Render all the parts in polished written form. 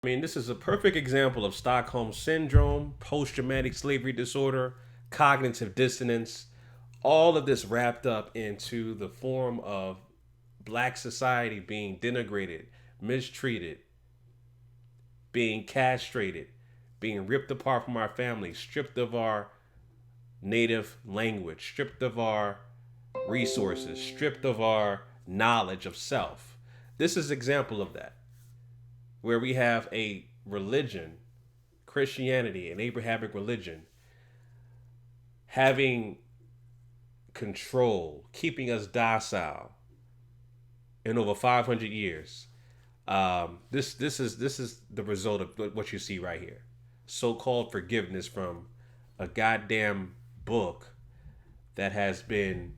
I mean, this is a perfect example of Stockholm syndrome, post-traumatic slavery disorder, cognitive dissonance, all of this wrapped up into the form of black society being denigrated, mistreated, being castrated, being ripped apart from our families, stripped of our native language, stripped of our resources, stripped of our knowledge of self. This is an example of that, where we have a religion, Christianity, an Abrahamic religion, having control, keeping us docile in over 500 years. This is the result of what you see right here. So-called forgiveness from a goddamn book that has been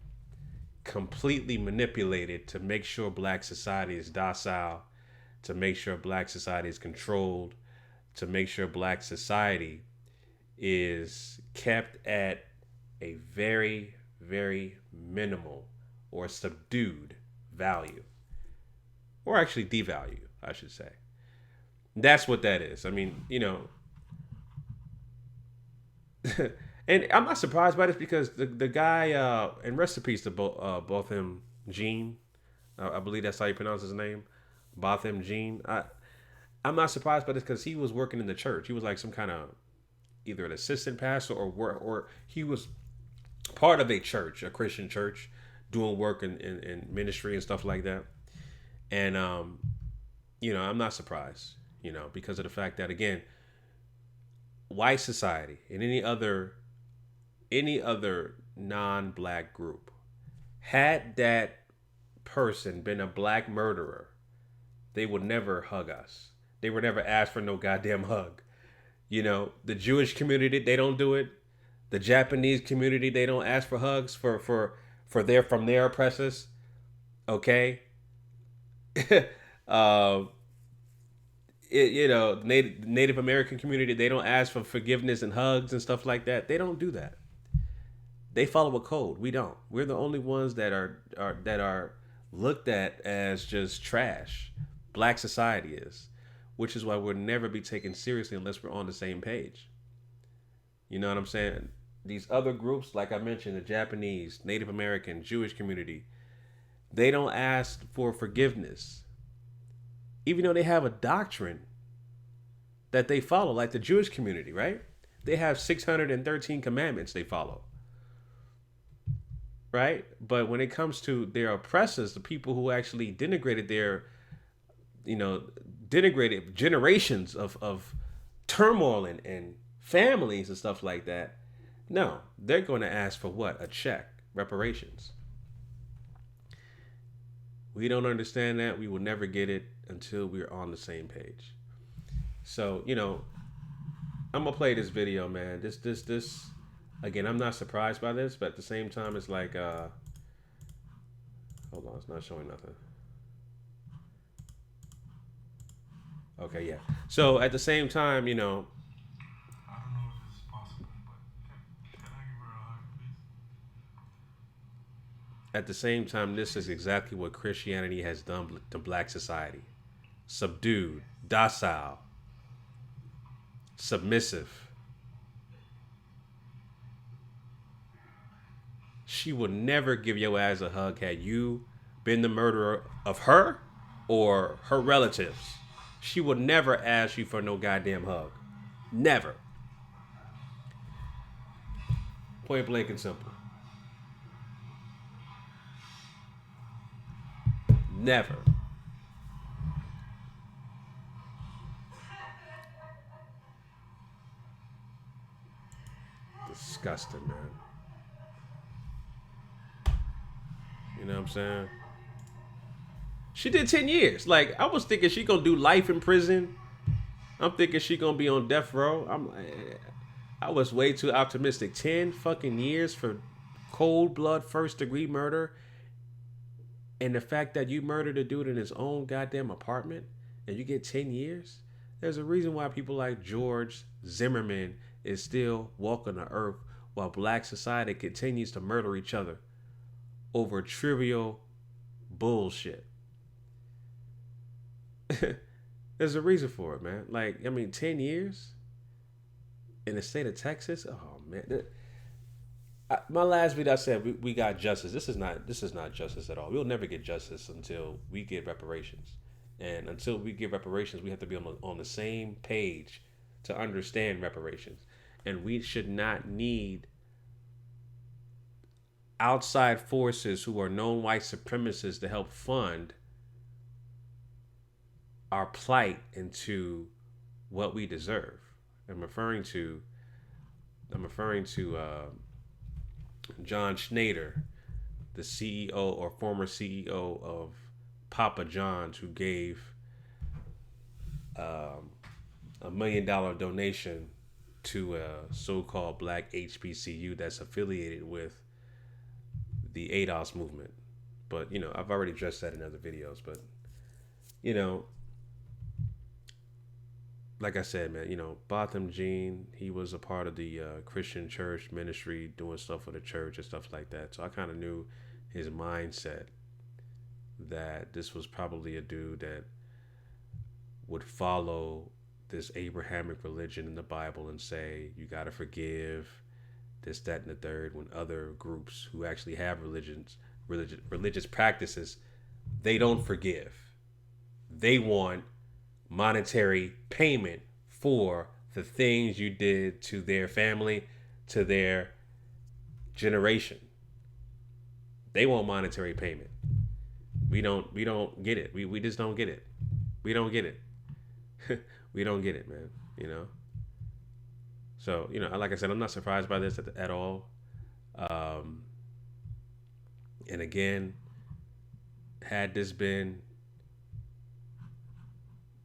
completely manipulated to make sure black society is docile, to make sure black society is controlled, to make sure black society is kept at a very, very minimal or subdued value, or actually devalue, I should say. That's what that is. I mean, and I'm not surprised by this because the guy, and rest in peace to Botham Jean, I believe that's how you pronounce his name, Botham Jean. I'm not surprised by this because he was working in the church. He was like some kind of either an assistant pastor or he was part of a church, a Christian church, doing work in ministry and stuff like that. And I'm not surprised, because of the fact that again, white society and any other non-black group, had that person been a black murderer, they would never hug us. They would never ask for no goddamn hug. The Jewish community, they don't do it. The Japanese community, they don't ask for hugs from their oppressors. Okay. uh, Native American community, they don't ask for forgiveness and hugs and stuff like that. They don't do that. They follow a code. We don't. We're the only ones that are looked at as just trash. Black society is, which is why we'll never be taken seriously unless we're on the same page. You know what I'm saying? These other groups, like I mentioned, the Japanese, Native American, Jewish community, they don't ask for forgiveness, even though they have a doctrine that they follow, like the Jewish community, right? They have 613 commandments they follow, right? But when it comes to their oppressors, the people who actually you know, denigrated generations of turmoil and families and stuff like that, no, they're going to ask for what? A check, reparations. We don't understand that. We will never get it until we're on the same page. So, I'm gonna play this video, man. This again, I'm not surprised by this, but at the same time it's like hold on, it's not showing nothing. Okay, yeah. So at the same time, I don't know if this is possible, but can I give her a hug, please? at the same time, this is exactly what Christianity has done to black society. Subdued, docile, submissive. She would never give your ass a hug had you been the murderer of her or her relatives. She would never ask you for no goddamn hug. Never. Point blank and simple. Never. Disgusting, man. You know what I'm saying? She did 10 years. Like, I was thinking she gonna do life in prison. I'm thinking she gonna be on death row. I was way too optimistic. 10 fucking years for cold blood first degree murder. And the fact that you murdered a dude in his own goddamn apartment and you get 10 years? There's a reason why people like George Zimmerman is still walking the earth while black society continues to murder each other over trivial bullshit. There's a reason for it, man. Like, I mean, 10 years in the state of Texas. Oh man, my last video I said we got justice. This is not justice at all. We'll never get justice until we get reparations, and until we get reparations, we have to be on the same page to understand reparations, and we should not need outside forces who are known white supremacists to help fund our plight into what we deserve. I'm referring to John Schneider, the CEO or former CEO of Papa John's, who gave $1 million donation to a so-called black HBCU that's affiliated with the ADOS movement. But I've already addressed that in other videos. But you know, like I said, man, Botham Jean, he was a part of the Christian church ministry, doing stuff for the church and stuff like that. So I kind of knew his mindset, that this was probably a dude that would follow this Abrahamic religion in the Bible and say, you got to forgive this, that, and the third, when other groups who actually have religious practices, they don't forgive. They want monetary payment for the things you did to their family, to their generation. They want monetary payment. We don't get it. We just don't get it. We don't get it. We don't get it, man. So, like I said, I'm not surprised by this at all. And again, had this been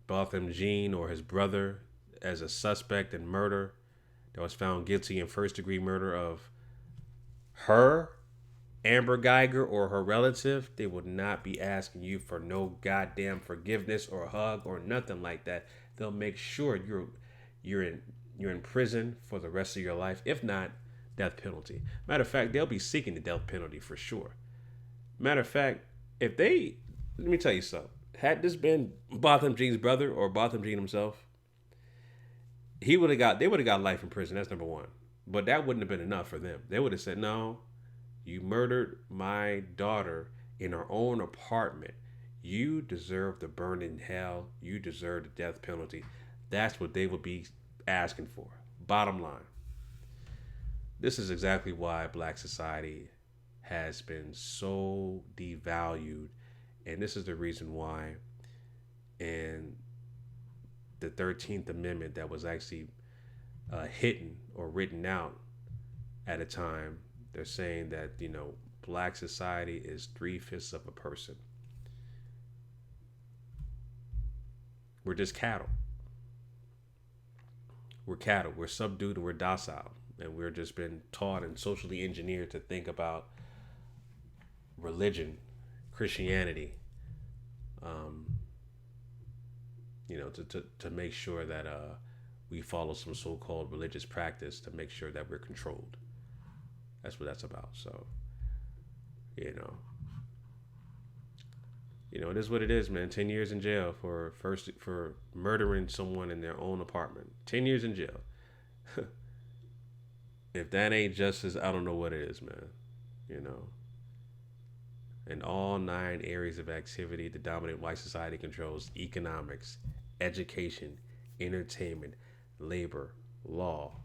Botham Jean or his brother as a suspect in murder that was found guilty in first-degree murder of her, Amber Guyger, or her relative, they would not be asking you for no goddamn forgiveness or a hug or nothing like that. They'll make sure you're in prison for the rest of your life, if not death penalty. Matter of fact, they'll be seeking the death penalty for sure. Matter of fact, let me tell you something. Had this been Botham Jean's brother or Botham Jean himself, they would have got life in prison. That's number one. But that wouldn't have been enough for them. They would have said, no, you murdered my daughter in her own apartment. You deserve to burn in hell. You deserve the death penalty. That's what they would be asking for. Bottom line. This is exactly why black society has been so devalued. And this is the reason why in the 13th Amendment that was actually hidden or written out at a time, they're saying that, black society is 3/5 of a person. We're just cattle. We're cattle. We're subdued and we're docile. And we're just been taught and socially engineered to think about religion, Christianity, to make sure that we follow some so-called religious practice to make sure that we're controlled. That's what that's about. So, it is what it is, man. 10 years in jail for murdering someone in their own apartment. 10 years in jail. If that ain't justice, I don't know what it is, man. In all 9 areas of activity, the dominant white society controls: economics, education, entertainment, labor, law,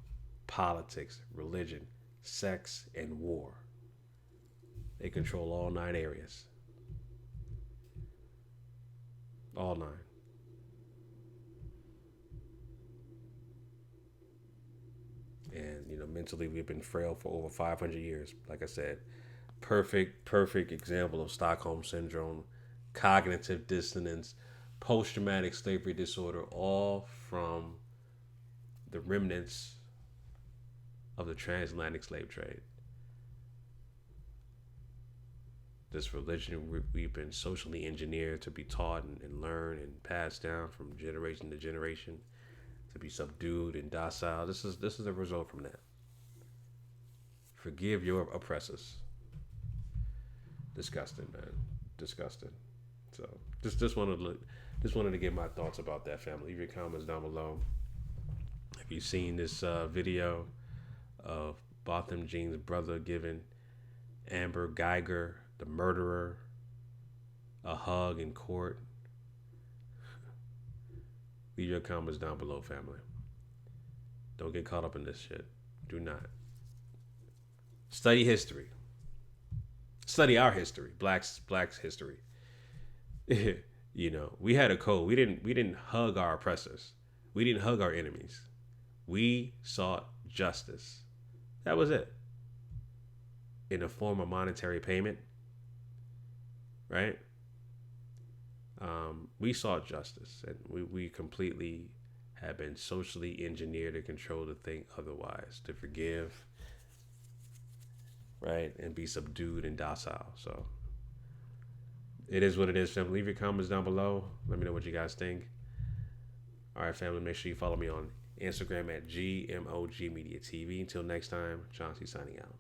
politics, religion, sex, and war. They control all 9 areas. All 9. And, mentally, we've been frail for over 500 years. Like I said, perfect example of Stockholm syndrome, cognitive dissonance, post-traumatic slavery disorder, all from the remnants of the transatlantic slave trade. This religion we've been socially engineered to be taught and learn and passed down from generation to generation, to be subdued and docile. This is a result from that. Forgive your oppressors. Disgusting, man. Disgusting. So just wanted to Just wanted to get my thoughts about that, family. Leave your comments down below. Have you seen this video of Botham Jean's brother giving Amber Guyger, the murderer, a hug in court? Leave your comments down below, family. Don't get caught up in this shit. Do not. Study history. Study our history. Blacks history. You know, we had a code. We didn't hug our oppressors. We didn't hug our enemies. We sought justice. That was it. In a form of monetary payment. Right? We sought justice, and we completely have been socially engineered to control to think otherwise, to forgive, right, and be subdued and docile. So it is what it is, family. Leave your comments down below. Let me know what you guys think. All right, family, make sure you follow me on Instagram at GMOGMediaTV. Until next time, Chauncey signing out.